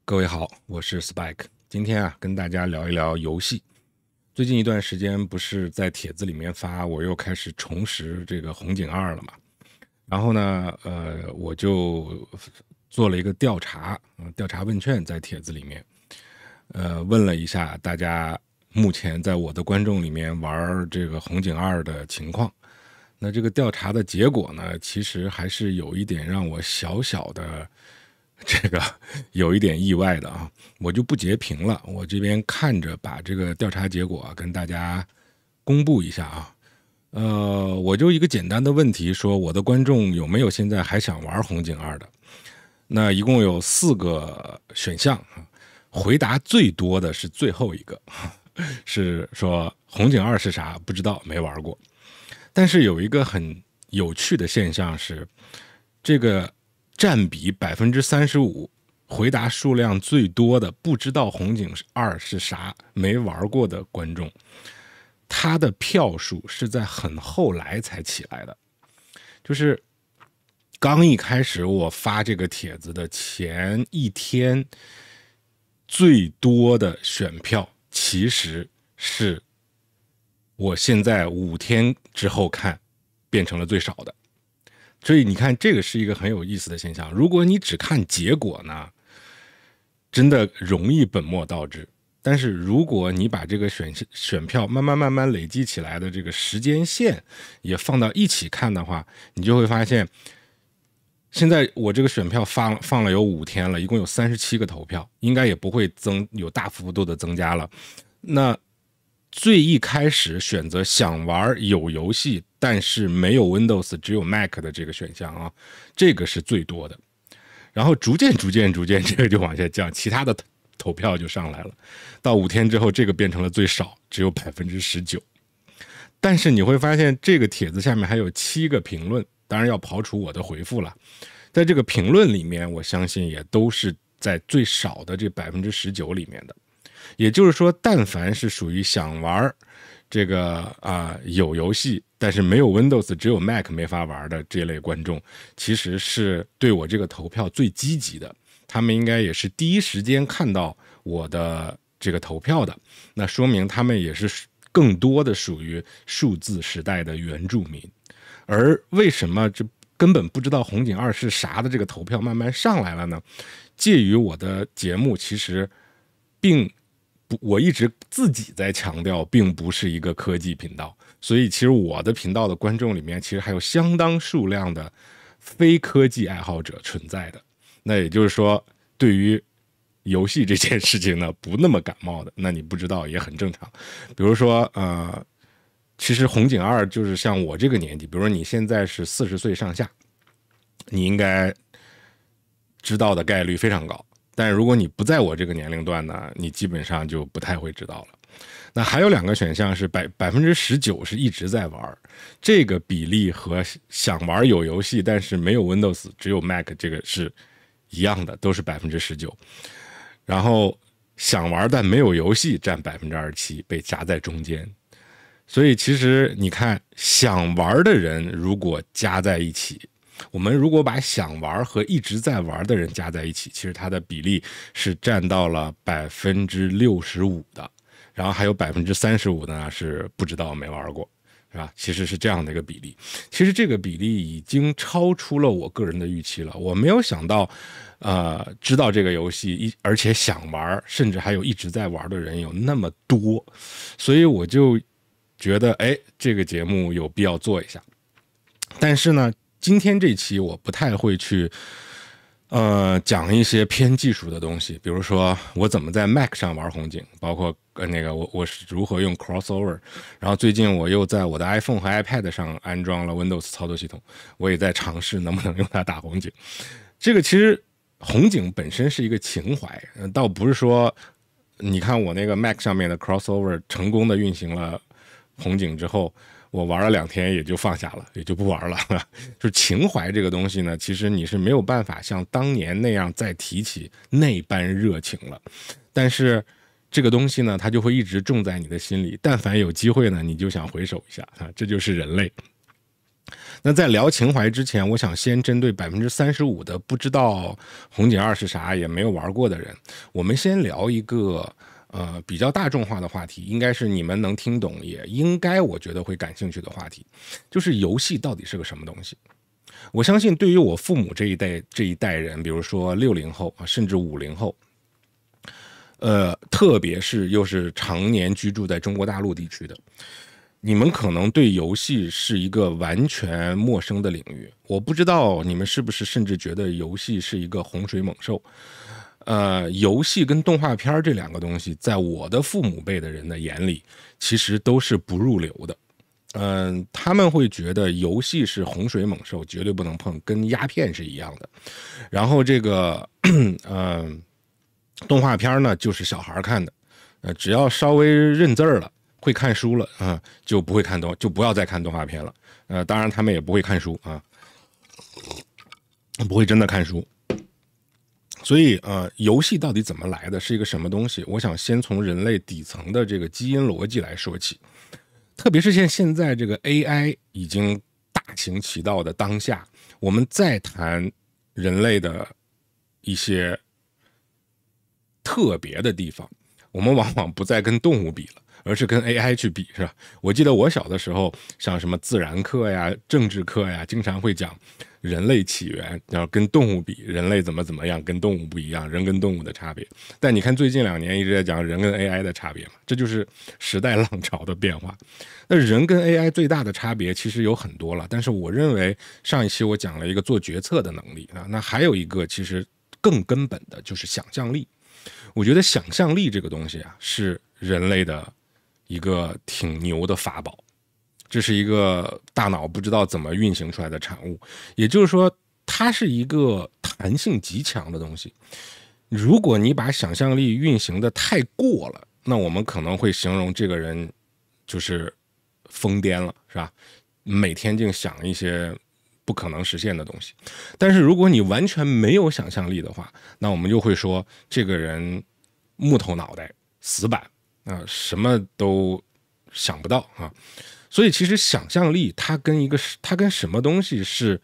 各位好，我是 Spike。今天跟大家聊一聊游戏。最近一段时间不是在帖子里面发，我又开始重拾这个红警2了嘛。然后呢，我就做了一个调查，调查问卷在帖子里面，问了一下大家目前在我的观众里面玩这个红警2的情况。那这个调查的结果呢，其实还是有一点让我小小的这个有一点意外的啊，我就不截屏了，我这边看着把这个调查结果跟大家公布一下啊。我就一个简单的问题，说我的观众有没有现在还想玩红警2的？那一共有4个选项，回答最多的是最后一个，是说红警2是啥？不知道，没玩过。但是有一个很有趣的现象是，这个占比35%，回答数量最多的不知道红警2是啥、没玩过的观众，他的票数是在很后来才起来的。就是刚一开始我发这个帖子的前一天，最多的选票其实是我现在5天之后看变成了最少的。所以你看，这个是一个很有意思的现象。如果你只看结果呢，真的容易本末倒置。但是如果你把这个选票慢慢累积起来的这个时间线也放到一起看的话，你就会发现，现在我这个选票放了有5天了，一共有37个投票，应该也不会有大幅度的增加了。那最一开始选择想玩有游戏但是没有 Windows 只有 Mac 的这个选项啊，这个是最多的。然后逐渐这个就往下降，其他的投票就上来了。到5天之后，这个变成了最少，只有19%。但是你会发现，这个帖子下面还有7个评论，当然要刨除我的回复了。在这个评论里面，我相信也都是在最少的这19%里面的。也就是说，但凡是属于想玩这个有游戏但是没有 Windows 只有 Mac 没法玩的这类观众，其实是对我这个投票最积极的，他们应该也是第一时间看到我的这个投票的，那说明他们也是更多的属于数字时代的原住民。而为什么这根本不知道红警2是啥的这个投票慢慢上来了呢？介于我的节目其实我一直自己在强调，并不是一个科技频道，所以其实我的频道的观众里面，其实还有相当数量的非科技爱好者存在的。那也就是说，对于游戏这件事情呢，不那么感冒的，那你不知道也很正常。比如说，其实红警2就是像我这个年纪，比如说你现在是40岁上下，你应该知道的概率非常高。但如果你不在我这个年龄段呢，你基本上就不太会知道了。那还有2个选项是19%是一直在玩，这个比例和想玩有游戏但是没有 Windows 只有 Mac 这个是一样的，都是19%。然后想玩但没有游戏占27%，被夹在中间。所以其实你看，想玩的人如果加在一起，我们如果把想玩和一直在玩的人加在一起，其实它的比例是占到了65%的，然后还有35%呢是不知道没玩过，是吧？其实是这样的一个比例。其实这个比例已经超出了我个人的预期了。我没有想到，知道这个游戏而且想玩，甚至还有一直在玩的人有那么多，所以我就觉得，这个节目有必要做一下。但是呢，今天这期我不太会去讲一些偏技术的东西，比如说我怎么在 Mac 上玩红警，包括那个我是如何用 crossover， 然后最近我又在我的 iPhone 和 iPad 上安装了 Windows 操作系统，我也在尝试能不能用它打红警。这个其实红警本身是一个情怀，倒不是说你看我那个 Mac 上面的 crossover 成功的运行了红警之后，我玩了2天也就放下了，也就不玩了。就是情怀这个东西呢，其实你是没有办法像当年那样再提起那般热情了。但是这个东西呢，它就会一直种在你的心里，但凡有机会呢，你就想回首一下，这就是人类。那在聊情怀之前，我想先针对35%的不知道红警2是啥也没有玩过的人，我们先聊一个比较大众化的话题，应该是你们能听懂，也应该我觉得会感兴趣的话题，就是游戏到底是个什么东西。我相信对于我父母这一代人，比如说60后甚至50后，特别是又是常年居住在中国大陆地区的，你们可能对游戏是一个完全陌生的领域。我不知道你们是不是甚至觉得游戏是一个洪水猛兽。游戏跟动画片这两个东西，在我的父母辈的人的眼里，其实都是不入流的。他们会觉得游戏是洪水猛兽，绝对不能碰，跟鸦片是一样的。然后这个动画片呢，就是小孩看的，只要稍微认字了，会看书了就不会就不要再看动画片了。当然他们也不会看书不会真的看书。所以游戏到底怎么来的，是一个什么东西？我想先从人类底层的这个基因逻辑来说起。特别是现在这个 AI 已经大行其道的当下，我们再谈人类的一些特别的地方，我们往往不再跟动物比了，而是跟 AI 去比，是吧？我记得我小的时候，像什么自然课呀、政治课呀，经常会讲人类起源，然后跟动物比，人类怎么样，跟动物不一样，人跟动物的差别。但你看最近2年一直在讲人跟 AI 的差别嘛，这就是时代浪潮的变化。那人跟 AI 最大的差别其实有很多了，但是我认为上一期我讲了一个做决策的能力那还有一个其实更根本的就是想象力。我觉得想象力这个东西是人类的一个挺牛的法宝，这是一个大脑不知道怎么运行出来的产物，也就是说它是一个弹性极强的东西。如果你把想象力运行的太过了，那我们可能会形容这个人就是疯癫了，是吧？每天净想一些不可能实现的东西。但是如果你完全没有想象力的话，那我们就会说这个人木头脑袋、死板什么都想不到所以其实想象力它跟什么东西是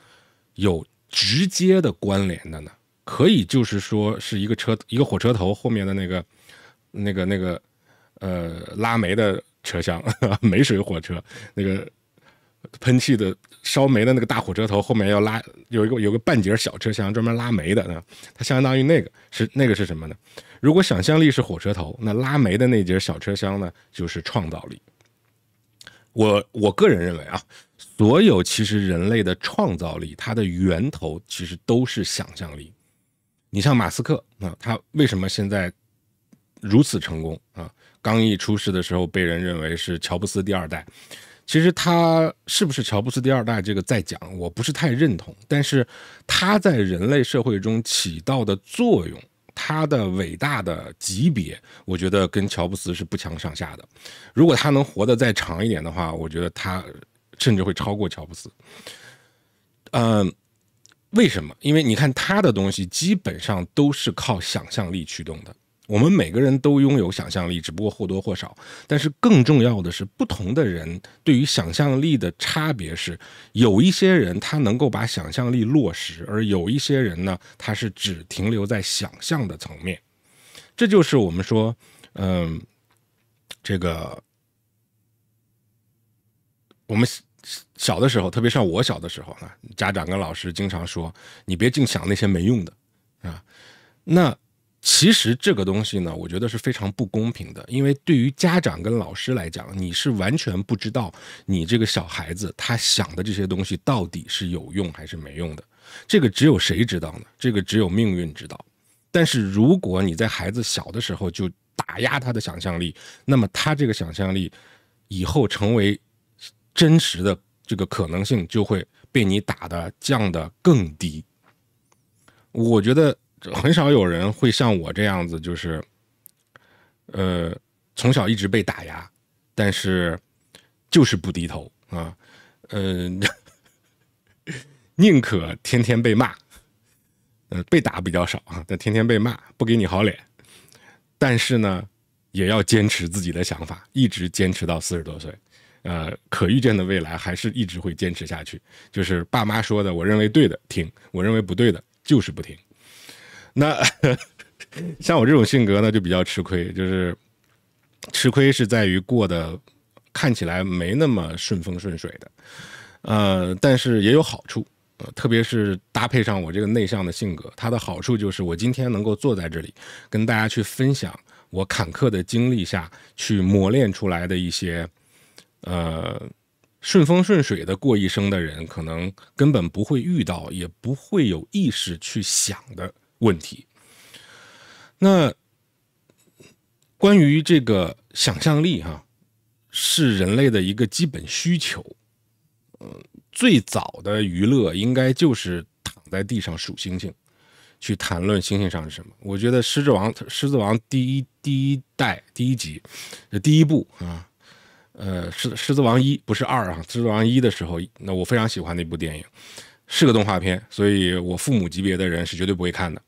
有直接的关联的呢？可以就是说是一个火车头后面的那个拉煤的车厢，煤水火车，那个喷气的烧煤的那个大火车头后面要拉有个半截小车厢专门拉煤的它相当于那个是什么呢？如果想象力是火车头，那拉煤的那节小车厢呢就是创造力。我个人认为所有其实人类的创造力，它的源头其实都是想象力。你像马斯克他为什么现在如此成功刚一出世的时候被人认为是乔布斯第2代，其实他是不是乔布斯第2代这个再讲，我不是太认同，但是他在人类社会中起到的作用，他的伟大的级别，我觉得跟乔布斯是不相上下的。如果他能活得再长一点的话，我觉得他甚至会超过乔布斯。为什么？因为你看他的东西基本上都是靠想象力驱动的。我们每个人都拥有想象力，只不过或多或少。但是更重要的是，不同的人对于想象力的差别是，有一些人他能够把想象力落实，而有一些人呢，他是只停留在想象的层面。这就是我们说，这个我们小的时候，特别像我小的时候家长跟老师经常说，你别净想那些没用的那其实这个东西呢，我觉得是非常不公平的，因为对于家长跟老师来讲，你是完全不知道你这个小孩子他想的这些东西到底是有用还是没用的。这个只有谁知道呢？这个只有命运知道。但是如果你在孩子小的时候就打压他的想象力，那么他这个想象力以后成为真实的这个可能性就会被你打得降得更低。我觉得很少有人会像我这样子，就是从小一直被打压，但是就是不低头宁可天天被骂，被打比较少但天天被骂，不给你好脸，但是呢也要坚持自己的想法，一直坚持到40多岁可预见的未来还是一直会坚持下去。就是爸妈说的，我认为对的听，我认为不对的就是不听。那像我这种性格呢，就比较吃亏，就是吃亏是在于过得看起来没那么顺风顺水的，但是也有好处。特别是搭配上我这个内向的性格，它的好处就是我今天能够坐在这里跟大家去分享我坎坷的经历下去磨练出来的一些顺风顺水的过一生的人可能根本不会遇到也不会有意识去想的问题。那关于这个想象力是人类的一个基本需求。最早的娱乐应该就是躺在地上数星星，去谈论星星上是什么。我觉得狮子王第一代第一集第一部狮子王1不是2狮子王1的时候，那我非常喜欢那部电影，是个动画片，所以我父母级别的人是绝对不会看的。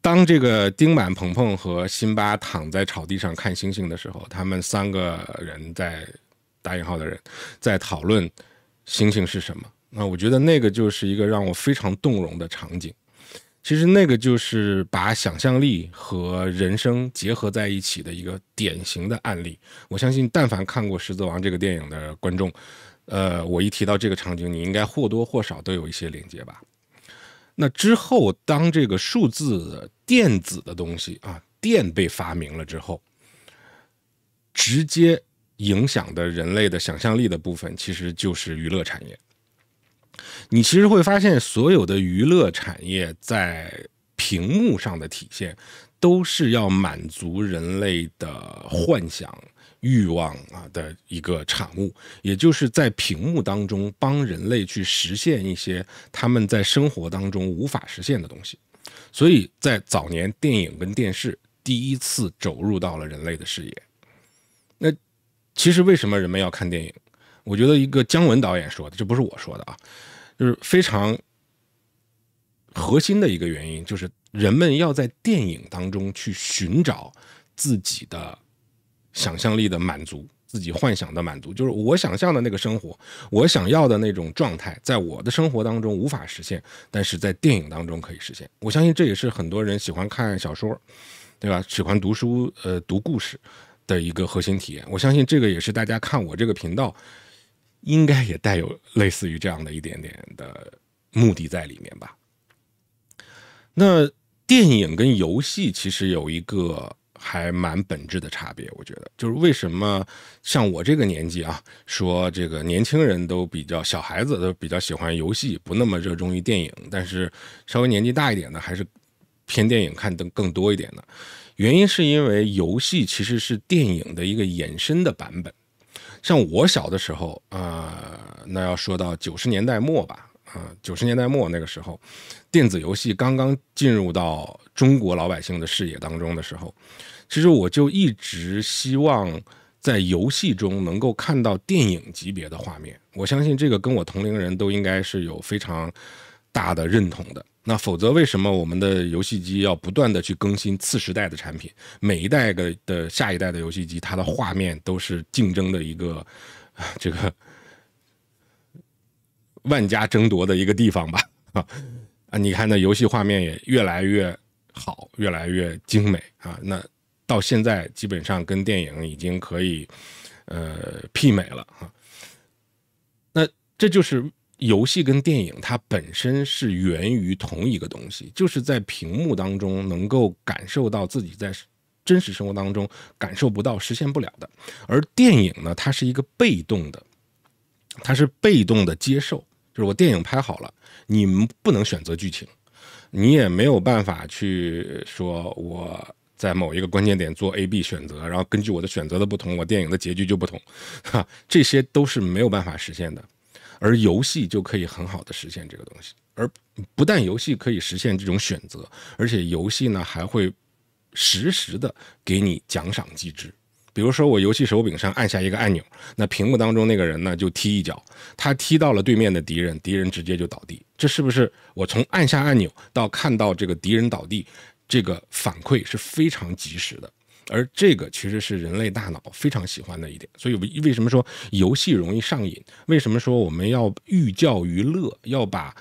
当这个丁满、鹏鹏和辛巴躺在草地上看星星的时候，他们3个人在打引号的人在讨论星星是什么。那我觉得那个就是一个让我非常动容的场景。其实那个就是把想象力和人生结合在一起的一个典型的案例。我相信但凡看过《狮子王》这个电影的观众，我一提到这个场景，你应该或多或少都有一些连接吧。那之后，当这个数字电子的东西电被发明了之后，直接影响的人类的想象力的部分，其实就是娱乐产业。你其实会发现，所有的娱乐产业在屏幕上的体现，都是要满足人类的幻想、欲望的一个产物，也就是在屏幕当中帮人类去实现一些他们在生活当中无法实现的东西。所以在早年，电影跟电视第一次走入到了人类的视野。那其实为什么人们要看电影？我觉得一个姜文导演说的，这不是我说的就是非常核心的一个原因，就是人们要在电影当中去寻找自己的想象力的满足，自己幻想的满足，就是我想象的那个生活，我想要的那种状态，在我的生活当中无法实现，但是在电影当中可以实现。我相信这也是很多人喜欢看小说，对吧？喜欢读书，读故事的一个核心体验。我相信这个也是大家看我这个频道，应该也带有类似于这样的一点点的目的在里面吧。那电影跟游戏其实有一个还蛮本质的差别，我觉得就是为什么像我这个年纪说这个年轻人都比较，小孩子都比较喜欢游戏，不那么热衷于电影，但是稍微年纪大一点的还是偏电影看的更多一点的。原因是因为游戏其实是电影的一个衍生的版本。像我小的时候那要说到90年代末吧，90年代末那个时候，电子游戏刚刚进入到中国老百姓的视野当中的时候，其实我就一直希望在游戏中能够看到电影级别的画面。我相信这个跟我同龄人都应该是有非常大的认同的。那否则为什么我们的游戏机要不断的去更新次时代的产品，每一代的下一代的游戏机，它的画面都是竞争的一个这个万家争夺的一个地方吧你看那游戏画面也越来越好，越来越精美那到现在基本上跟电影已经可以媲美了那这就是游戏跟电影它本身是源于同一个东西，就是在屏幕当中能够感受到自己在真实生活当中感受不到、实现不了的。而电影呢，它是一个被动的，它是被动的接受，就是我电影拍好了，你们不能选择剧情，你也没有办法去说我在某一个关键点做 A、B 选择，然后根据我的选择的不同，我电影的结局就不同这些都是没有办法实现的。而游戏就可以很好的实现这个东西，而不但游戏可以实现这种选择，而且游戏呢还会实时的给你奖赏机制。比如说我游戏手柄上按下一个按钮，那屏幕当中那个人呢就踢一脚，他踢到了对面的敌人，敌人直接就倒地。这是不是我从按下按钮到看到这个敌人倒地，这个反馈是非常及时的？而这个其实是人类大脑非常喜欢的一点。所以为什么说游戏容易上瘾？为什么说我们要寓教于乐，要把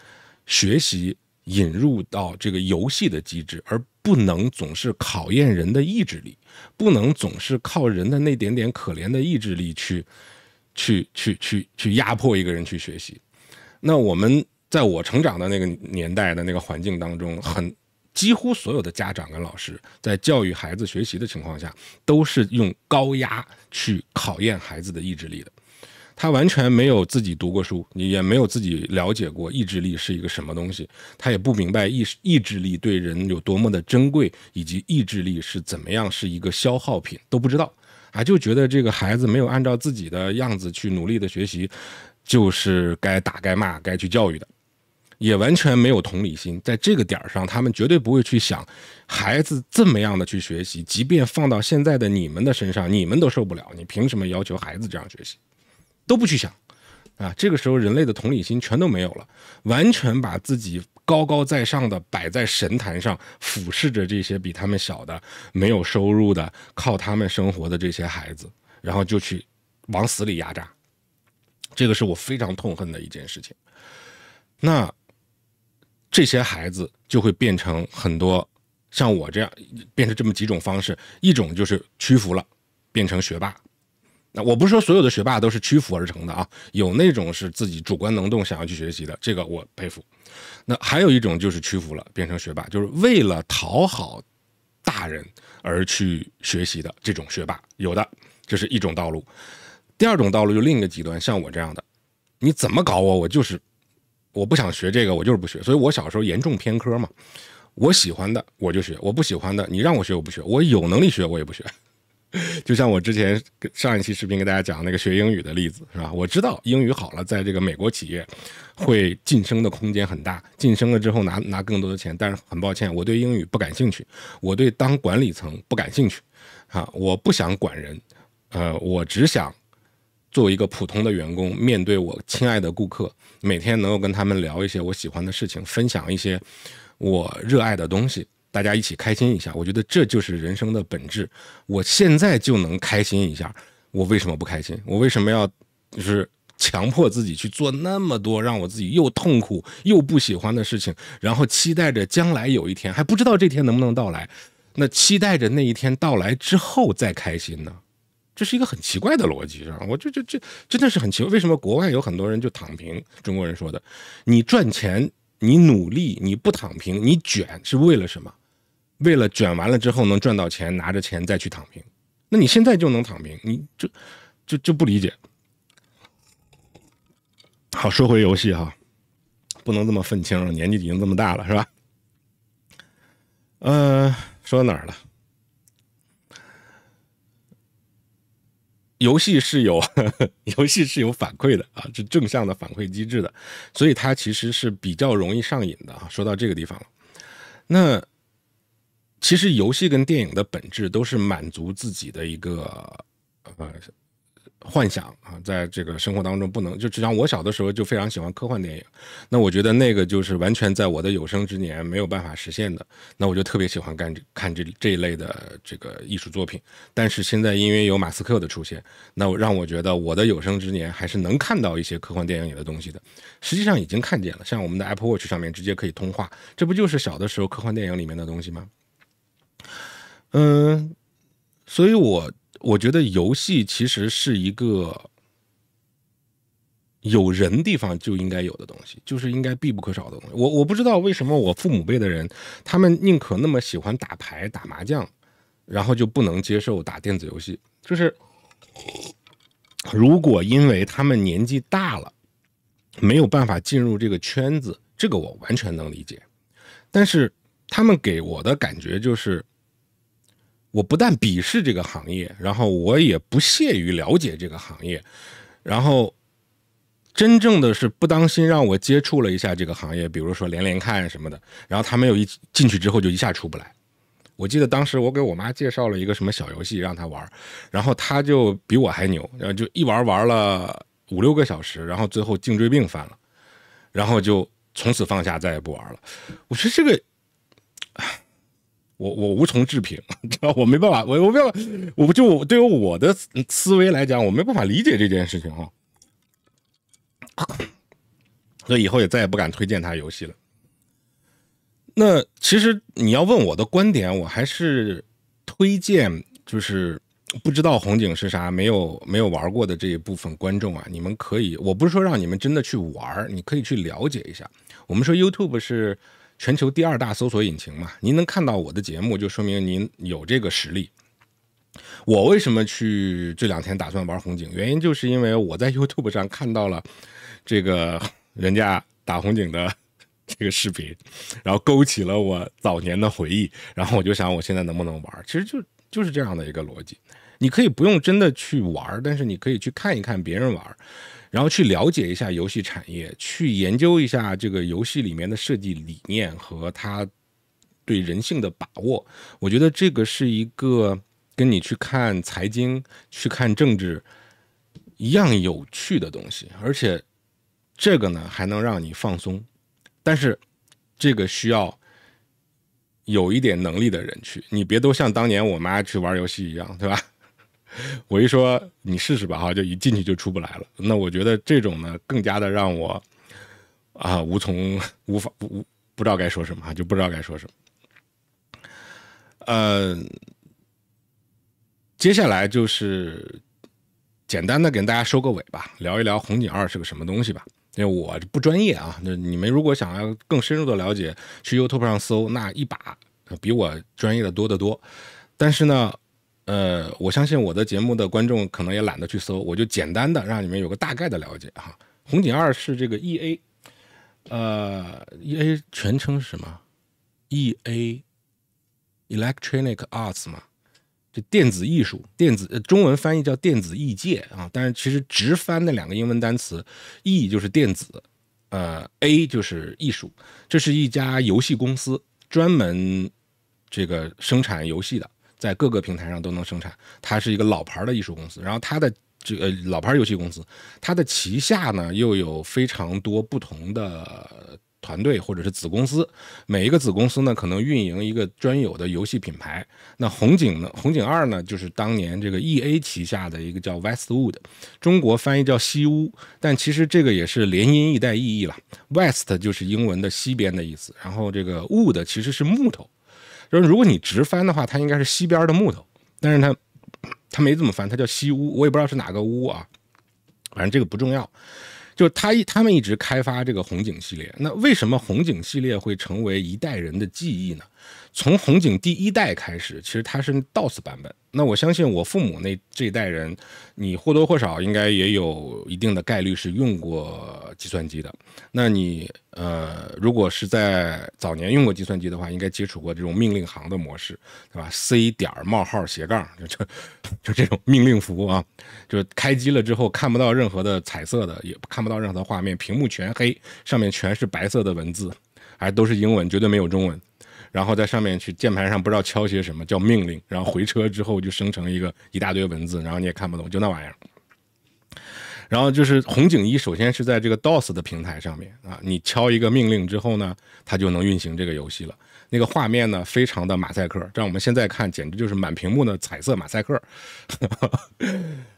学习引入到这个游戏的机制，而不能总是考验人的意志力，不能总是靠人的那点点可怜的意志力去压迫一个人去学习。那我们在我成长的那个年代的那个环境当中，几乎所有的家长跟老师在教育孩子学习的情况下，都是用高压去考验孩子的意志力的。他完全没有自己读过书，也没有自己了解过意志力是一个什么东西，他也不明白意志力对人有多么的珍贵，以及意志力是怎么样是一个消耗品，都不知道啊，就觉得这个孩子没有按照自己的样子去努力的学习，就是该打该骂该去教育的，也完全没有同理心。在这个点上，他们绝对不会去想孩子这么样的去学习，即便放到现在的你们的身上，你们都受不了，你凭什么要求孩子这样学习？都不去想啊！这个时候人类的同理心全都没有了，完全把自己高高在上的摆在神坛上，俯视着这些比他们小的、没有收入的、靠他们生活的这些孩子，然后就去往死里压榨。这个是我非常痛恨的一件事情。那这些孩子就会变成很多像我这样，变成这么几种方式：一种就是屈服了，变成学霸。那我不是说所有的学霸都是屈服而成的啊，有那种是自己主观能动想要去学习的，这个我佩服。那还有一种就是屈服了变成学霸，就是为了讨好大人而去学习的这种学霸，有的，这是一种道路。第二种道路就另一个极端，像我这样的，你怎么搞我就是我不想学这个，我就是不学。所以我小时候严重偏科嘛，我喜欢的我就学，我不喜欢的你让我学我不学，我有能力学我也不学。就像我之前上一期视频给大家讲那个学英语的例子，是吧？我知道英语好了，在这个美国企业会晋升的空间很大，晋升了之后拿更多的钱，但是很抱歉，我对英语不感兴趣，我对当管理层不感兴趣啊，我不想管人，我只想作为一个普通的员工，面对我亲爱的顾客，每天能够跟他们聊一些我喜欢的事情，分享一些我热爱的东西，大家一起开心一下，我觉得这就是人生的本质。我现在就能开心一下，我为什么不开心？我为什么要就是强迫自己去做那么多让我自己又痛苦又不喜欢的事情，然后期待着将来有一天，还不知道这天能不能到来，那期待着那一天到来之后再开心呢？这是一个很奇怪的逻辑，是吧？我这真的是很奇怪，为什么国外有很多人就躺平？中国人说的，你赚钱，你努力，你不躺平，你卷是为了什么？为了卷完了之后能赚到钱，拿着钱再去躺平。那你现在就能躺平，你就不理解。好，说回游戏哈，不能这么愤青，年纪已经这么大了，是吧？说到哪儿了？游戏是有反馈的啊，是正向的反馈机制的，所以它其实是比较容易上瘾的啊。说到这个地方了，那其实游戏跟电影的本质都是满足自己的一个幻想啊，在这个生活当中不能就像我小的时候就非常喜欢科幻电影，那我觉得那个就是完全在我的有生之年没有办法实现的，那我就特别喜欢看这一类的这个艺术作品。但是现在因为有马斯克的出现，那让我觉得我的有生之年还是能看到一些科幻电影里的东西的。实际上已经看见了，像我们的 Apple Watch 上面直接可以通话，这不就是小的时候科幻电影里面的东西吗？所以我觉得游戏其实是一个有人地方就应该有的东西，就是应该必不可少的东西。我不知道为什么我父母辈的人，他们宁可那么喜欢打牌、打麻将，然后就不能接受打电子游戏。就是如果因为他们年纪大了，没有办法进入这个圈子，这个我完全能理解。但是他们给我的感觉就是，我不但鄙视这个行业，然后我也不屑于了解这个行业，然后真正的是不当心让我接触了一下这个行业，比如说连连看什么的，然后他们又进去之后就一下出不来。我记得当时我给我妈介绍了一个什么小游戏让她玩，然后她就比我还牛，然后就一玩了5-6个小时，然后最后颈椎病犯了，然后就从此放下再也不玩了。我觉得这个我无从置评，知道我没办法，我没办法，对于我的思维来讲，我没办法理解这件事情哈，所以以后也再也不敢推荐他游戏了。那其实你要问我的观点，我还是推荐就是不知道红警是啥，没有玩过的这一部分观众啊，你们可以，我不是说让你们真的去玩，你可以去了解一下。我们说 YouTube 是全球第2大搜索引擎嘛，您能看到我的节目，就说明您有这个实力。我为什么去这2天打算玩红警？原因就是因为我在 YouTube 上看到了这个人家打红警的这个视频，然后勾起了我早年的回忆，然后我就想我现在能不能玩，其实就是这样的一个逻辑。你可以不用真的去玩，但是你可以去看一看别人玩，然后去了解一下游戏产业，去研究一下这个游戏里面的设计理念和它对人性的把握。我觉得这个是一个跟你去看财经、去看政治一样有趣的东西，而且这个呢还能让你放松。但是这个需要有一点能力的人去，你别都像当年我妈去玩游戏一样，对吧？我一说你试试吧，哈，就一进去就出不来了。那我觉得这种呢，更加的让我不知道该说什么，就不知道该说什么。接下来就是简单的跟大家收个尾吧，聊一聊红警2是个什么东西吧。因为我不专业啊，那你们如果想要更深入的了解，去 YouTube 上搜，那一把比我专业的多得多。但是呢，我相信我的节目的观众可能也懒得去搜，我就简单的让你们有个大概的了解哈。红警2是这个 EA 全称是什么 ？EA Electronic Arts 嘛，这电子艺术，中文翻译叫电子艺界啊，但是其实直翻那2个英文单词 ，E 就是电子，A 就是艺术。这是一家游戏公司，专门这个生产游戏的，在各个平台上都能生产。它是一个老牌的艺术公司，然后它的这个老牌游戏公司，它的旗下呢又有非常多不同的团队或者是子公司，每一个子公司呢可能运营一个专有的游戏品牌。那红警2呢，就是当年这个 EA 旗下的一个叫 Westwood， 中国翻译叫西屋，但其实这个也是连音一带意义了。West 就是英文的西边的意思，然后这个 wood 其实是木头，如果你直翻的话，它应该是西边的木头，但是它没这么翻，它叫西屋，我也不知道是哪个屋啊，反正这个不重要。就他们一直开发这个红警系列，那为什么红警系列会成为一代人的记忆呢？从红警第1代开始，其实它是 DOS 版本。那我相信我父母这一代人，你或多或少应该也有一定的概率是用过计算机的。那你如果是在早年用过计算机的话，应该接触过这种命令行的模式，对吧 ？C 点冒号斜杠，就这种命令符啊，就开机了之后看不到任何的彩色的，也看不到任何的画面，屏幕全黑，上面全是白色的文字，还都是英文，绝对没有中文。然后在上面去键盘上不知道敲些什么叫命令，然后回车之后就生成一大堆文字，然后你也看不懂，就那玩意儿。然后就是红警1首先是在这个 DOS 的平台上面啊，你敲一个命令之后呢，它就能运行这个游戏了。那个画面呢非常的马赛克，让我们现在看简直就是满屏幕的彩色马赛克。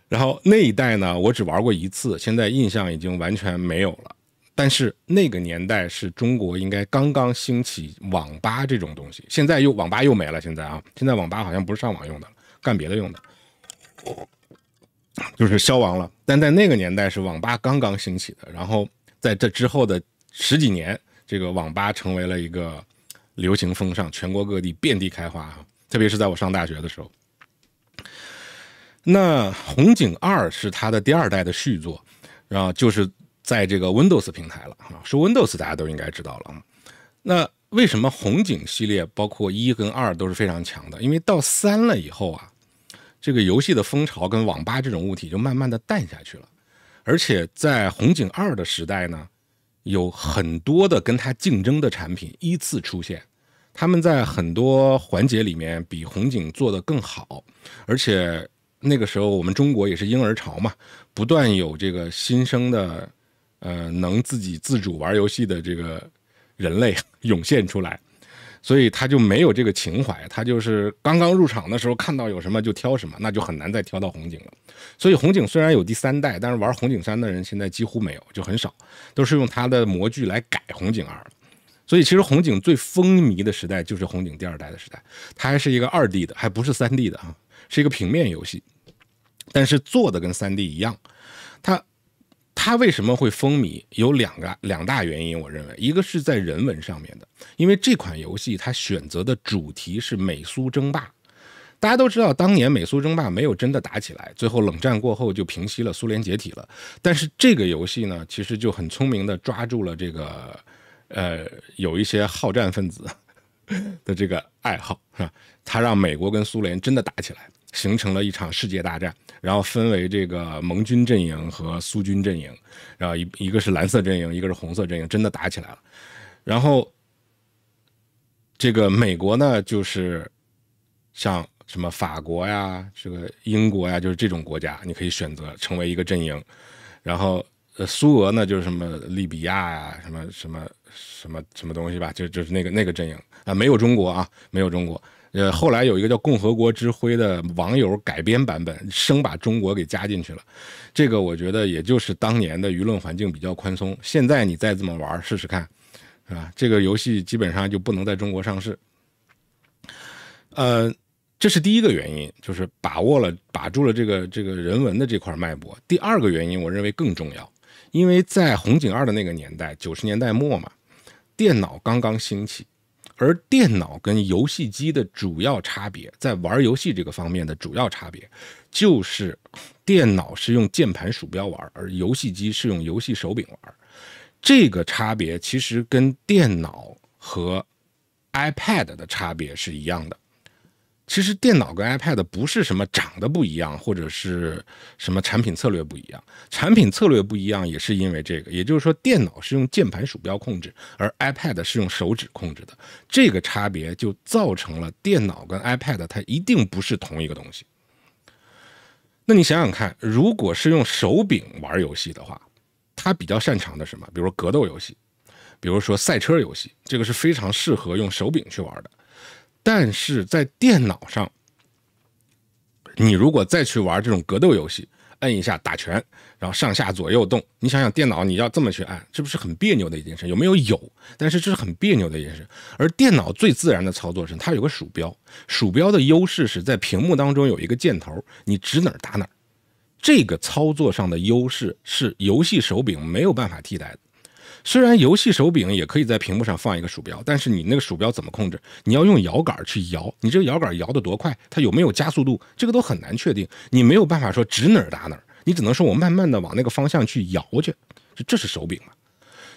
然后那一代呢我只玩过1次，现在印象已经完全没有了。但是那个年代是中国应该刚刚兴起网吧这种东西，现在网吧又没了。现在网吧好像不是上网用的了，干别的用的，就是消亡了。但在那个年代是网吧刚刚兴起的，然后在这之后的10几年，这个网吧成为了一个流行风尚，全国各地遍地开花，特别是在我上大学的时候。那红警2是它的第2代的续作，然后就是在这个 Windows 平台了啊，说 Windows 大家都应该知道了。那为什么红警系列包括1跟2都是非常强的？因为到3了以后啊，这个游戏的风潮跟网吧这种物体就慢慢的淡下去了。而且在红警2的时代呢，有很多的跟它竞争的产品依次出现，他们在很多环节里面比红警做得更好。而且那个时候我们中国也是婴儿潮嘛，不断有这个新生的能自己自主玩游戏的这个人类涌现出来，所以他就没有这个情怀，他就是刚刚入场的时候看到有什么就挑什么，那就很难再挑到红警了。所以红警虽然有第3代，但是玩红警3的人现在几乎没有，就很少，都是用它的模具来改红警2。所以其实红警最风靡的时代就是红警第2代的时代，它还是一个2D 的，还不是3D 的啊，是一个平面游戏，但是做的跟3D 一样。它为什么会风靡？有两大原因，我认为，一个是在人文上面的，因为这款游戏它选择的主题是美苏争霸。大家都知道，当年美苏争霸没有真的打起来，最后冷战过后就平息了，苏联解体了。但是这个游戏呢，其实就很聪明的抓住了这个有一些好战分子的这个爱好，是吧？他让美国跟苏联真的打起来，形成了一场世界大战，然后分为这个盟军阵营和苏军阵营，然后一个是蓝色阵营，一个是红色阵营，真的打起来了。然后这个美国呢，就是像什么法国呀、这个英国呀，就是这种国家，你可以选择成为一个阵营。然后苏俄呢，就是什么利比亚呀、什么东西吧，就是那个阵营啊，没有中国啊，没有中国。后来有一个叫《共和国之辉》的网友改编版本，生把中国给加进去了。这个我觉得也就是当年的舆论环境比较宽松，现在你再这么玩试试看，是吧？这个游戏基本上就不能在中国上市。这是第一个原因，就是把住了这个人文的这块脉搏。第二个原因，我认为更重要，因为在红警2的那个年代，90年代末嘛，电脑刚刚兴起，而电脑跟游戏机的主要差别，在玩游戏这个方面的主要差别，就是电脑是用键盘鼠标玩，而游戏机是用游戏手柄玩。这个差别其实跟电脑和 iPad 的差别是一样的。其实电脑跟 iPad 不是什么长得不一样，或者是什么产品策略不一样，产品策略不一样也是因为这个，也就是说电脑是用键盘鼠标控制，而 iPad 是用手指控制的，这个差别就造成了电脑跟 iPad 它一定不是同一个东西。那你想想看，如果是用手柄玩游戏的话，它比较擅长的什么？比如说格斗游戏，比如说赛车游戏，这个是非常适合用手柄去玩的。但是在电脑上，你如果再去玩这种格斗游戏，摁一下打拳，然后上下左右动，你想想电脑你要这么去按，这不是很别扭的一件事？有没有？有，但是这是很别扭的一件事。而电脑最自然的操作是，它有个鼠标，鼠标的优势是在屏幕当中有一个箭头，你指哪儿打哪儿。这个操作上的优势是游戏手柄没有办法替代的。虽然游戏手柄也可以在屏幕上放一个鼠标，但是你那个鼠标怎么控制？你要用摇杆去摇，你这个摇杆摇得多快，它有没有加速度，这个都很难确定。你没有办法说指哪儿打哪儿，你只能说我慢慢的往那个方向去摇去，这是手柄嘛。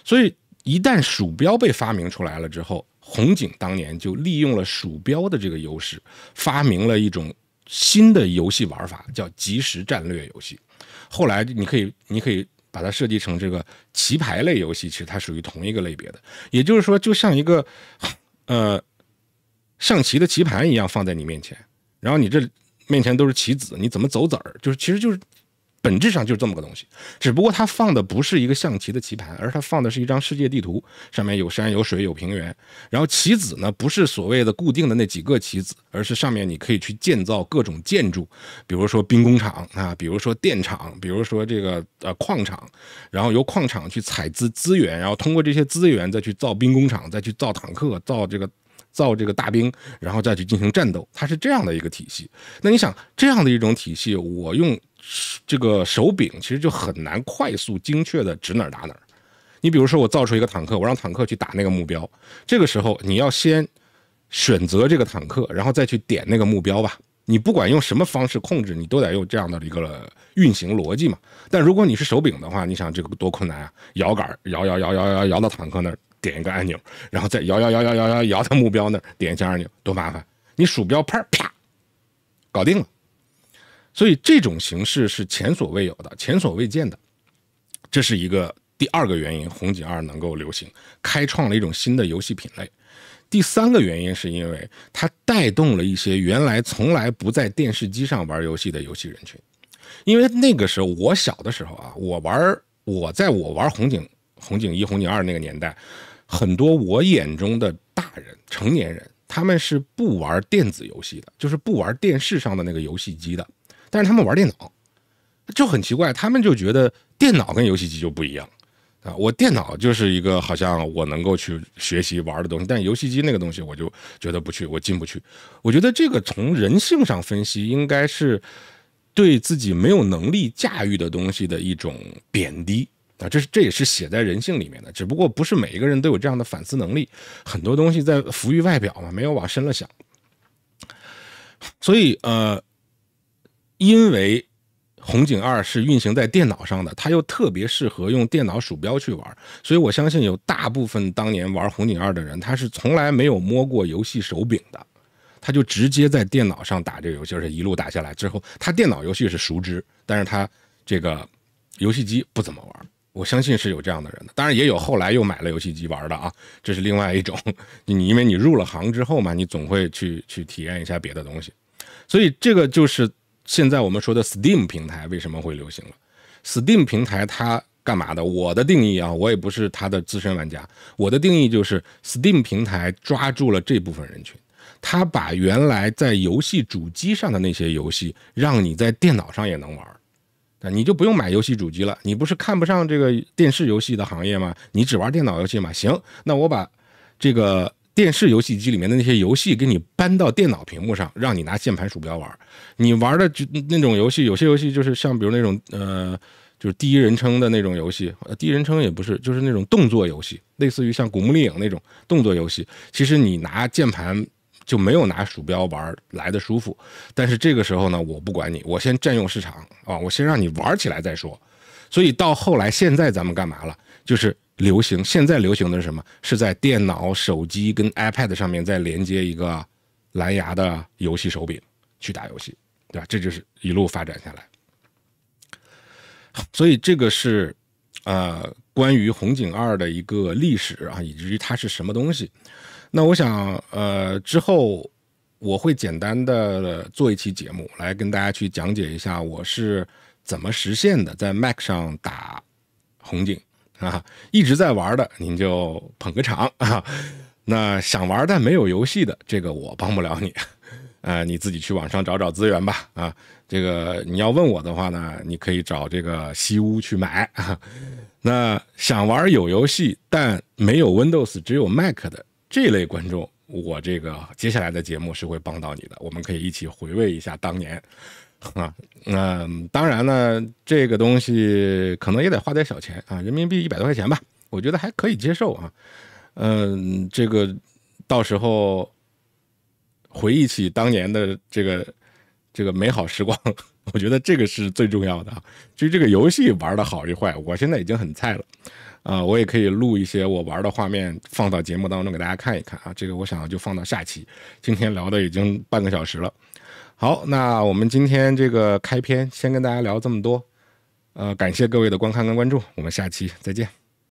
所以一旦鼠标被发明出来了之后，红警当年就利用了鼠标的这个优势，发明了一种新的游戏玩法，叫即时战略游戏。后来你可以把它设计成这个棋牌类游戏，其实它属于同一个类别的，也就是说，就像一个象棋的棋盘一样放在你面前，然后你这面前都是棋子，你怎么走子儿，其实就是本质上就是这么个东西，只不过它放的不是一个象棋的棋盘，而它放的是一张世界地图，上面有山有水有平原，然后棋子呢不是所谓的固定的那几个棋子，而是上面你可以去建造各种建筑，比如说兵工厂啊，比如说电厂，比如说这个矿场，然后由矿场去采资源，然后通过这些资源再去造兵工厂，再去造坦克，造这个大兵，然后再去进行战斗，它是这样的一个体系。那你想这样的一种体系，我用这个手柄其实就很难快速精确的指哪儿打哪儿。你比如说我造出一个坦克，我让坦克去打那个目标，这个时候你要先选择这个坦克，然后再去点那个目标吧。你不管用什么方式控制，你都得用这样的一个运行逻辑嘛。但如果你是手柄的话，你想这个多困难啊！摇杆摇到坦克那儿，点一个按钮，然后再摇到目标那儿，点一下按钮，多麻烦！你鼠标啪搞定了。所以这种形式是前所未有的，前所未见的。这是一个第二个原因，红警2能够流行，开创了一种新的游戏品类。第三个原因是因为它带动了一些原来从来不在电视机上玩游戏的游戏人群。因为那个时候我小的时候啊，我在我玩红警1、红警2那个年代，很多我眼中的大人、成年人，他们是不玩电子游戏的，就是不玩电视上的那个游戏机的，但是他们玩电脑，就很奇怪，他们就觉得电脑跟游戏机就不一样。我电脑就是一个好像我能够去学习玩的东西，但游戏机那个东西我就觉得不去，我进不去。我觉得这个从人性上分析，应该是对自己没有能力驾驭的东西的一种贬低啊，这也是写在人性里面的，只不过不是每一个人都有这样的反思能力，很多东西在浮于外表嘛，没有往深了想。所以因为红警2是运行在电脑上的，它又特别适合用电脑鼠标去玩，所以我相信有大部分当年玩红警2的人，他是从来没有摸过游戏手柄的，他就直接在电脑上打这个游戏，而且一路打下来之后，他电脑游戏是熟知，但是他这个游戏机不怎么玩。我相信是有这样的人的，当然也有后来又买了游戏机玩的啊，这是另外一种。因为你入了行之后嘛，你总会去体验一下别的东西，所以这个就是现在我们说的 Steam 平台为什么会流行了。Steam 平台它干嘛的？我的定义啊，我也不是它的资深玩家，我的定义就是 Steam 平台抓住了这部分人群，它把原来在游戏主机上的那些游戏，让你在电脑上也能玩。你就不用买游戏主机了，你不是看不上这个电视游戏的行业吗？你只玩电脑游戏吗？行，那我把这个电视游戏机里面的那些游戏给你搬到电脑屏幕上，让你拿键盘鼠标玩。你玩的那种游戏，有些游戏就是像比如那种就是第一人称的那种游戏，第一人称也不是，就是那种动作游戏，类似于像古墓丽影那种动作游戏，其实你拿键盘就没有拿鼠标玩来的舒服。但是这个时候呢，我不管你，我先占用市场啊，我先让你玩起来再说。所以到后来，现在咱们干嘛了？就是现在流行的是什么？是在电脑、手机跟 iPad 上面再连接一个蓝牙的游戏手柄去打游戏，对吧？这就是一路发展下来。所以这个是关于红警2的一个历史啊，以至于它是什么东西。那我想之后我会简单的做一期节目来跟大家去讲解一下我是怎么实现的在 Mac 上打红警啊，一直在玩的您就捧个场啊，那想玩但没有游戏的，这个我帮不了你。你自己去网上找找资源吧啊，这个你要问我的话呢，你可以找这个西屋去买啊。那想玩有游戏但没有 Windows 只有 Mac 的这类观众，我这个接下来的节目是会帮到你的，我们可以一起回味一下当年啊。当然呢，这个东西可能也得花点小钱啊，人民币100多块钱吧，我觉得还可以接受啊。这个到时候回忆起当年的这个美好时光，我觉得这个是最重要的啊。至于这个游戏玩的好与坏，我现在已经很菜了我也可以录一些我玩的画面放到节目当中给大家看一看啊。这个我想就放到下期，今天聊的已经半个小时了。好，那我们今天这个开篇先跟大家聊这么多，感谢各位的观看跟关注，我们下期再见。